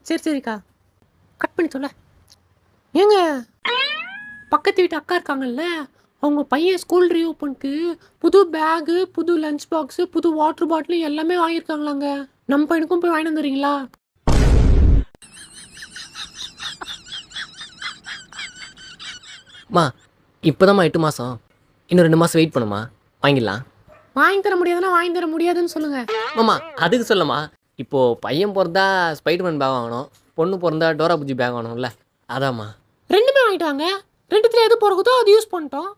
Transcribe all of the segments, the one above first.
சரி சரிக்கா, கட் பண்ணி சொல்ல. ஏங்க, பக்கத்து வீட்டு அக்கா இருக்காங்கல்ல, அவங்க பையன் ஸ்கூல் ரீஓப்பனுக்கு புது பேகு, புது லஞ்ச் பாக்ஸு, புது வாட்டர் பாட்டில் எல்லாமே வாங்கியிருக்காங்களாங்க. நம்ம பையனுக்கும் போய் வாங்கிட்டு வந்துடுறீங்களா? மா இப்போதாம்மா 8 மாதம், இன்னும் 2 மாதம் வெயிட் பண்ணுமா, வாங்கிடலாம். வாங்கி தர முடியாதுன்னா வாங்கி தர முடியாதுன்னு சொல்லுங்க. மாமா அதுக்கு சொல்லம்மா, இப்போது பையன் பிறந்தா ஸ்பைடர்மேன் பேக் வாங்கணும், பொண்ணு பிறந்தா டோரா புஜ்ஜி பேக் வாங்கணும்ல, அதாம்மா. ரெண்டுமே வாங்கிட்டாங்க. ரெண்டுத்துல எது பிறகுதோ அது யூஸ் பண்ணிட்டோம்.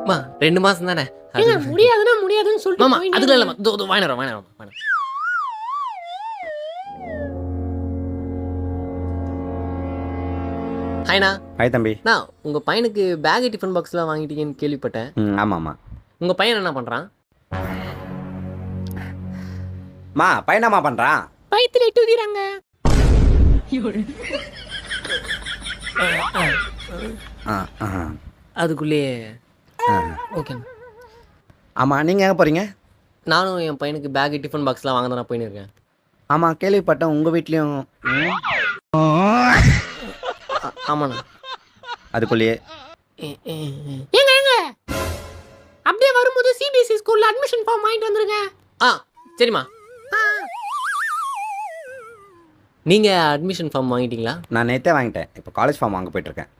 மா 2 மாதம் தானே அது. ஏங்க, முடியாதுன்னா முடியாதுன்னு சொல்லிட்டு மாமா போயிட்டே அதுல இருங்க. இல்லைம்மா, இதோ வாங்கிடுறோம். ஹாய்ண்ணா. ஹாய் தம்பி. நான் உங்கள் பையனுக்கு பேகு டிஃபன் பாக்ஸ்லாம் வாங்கிட்டீங்கன்னு கேள்விப்பட்டேன். ஆமாம்மா. உங்கள் பையன் என்ன பண்ணுறான்? மா பையனாமா பண்ணுறான்? வயித்துல இட்டு ஊதிறாங்க. அதுக்குள்ளேயே ஓகே. ஆமாம், நீங்கள் எங்கே போகிறீங்க? நானும் என் பையனுக்கு பேகு டிஃபன் பாக்ஸ்லாம் வாங்க தான் போயின்னு இருக்கேன். ஆமாம், கேள்விப்பட்டேன் உங்கள் வீட்லேயும். ஆமாண்ணா. அதுக்குள்ளேயே ஏங்க ஏங்க, அப்படியே வரும்போது சிபிஎஸ்சி ஸ்கூல்ல அட்மிஷன் ஃபார்ம் வாங்கிட்டு வந்துருங்க. சரிம்மா. நீங்கள் அட்மிஷன் ஃபார்ம் வாங்கிட்டீங்களா? நான் நேற்றே வாங்கிட்டேன். இப்போ காலேஜ் ஃபார்ம் வாங்க போயிட்டுருக்கேன்.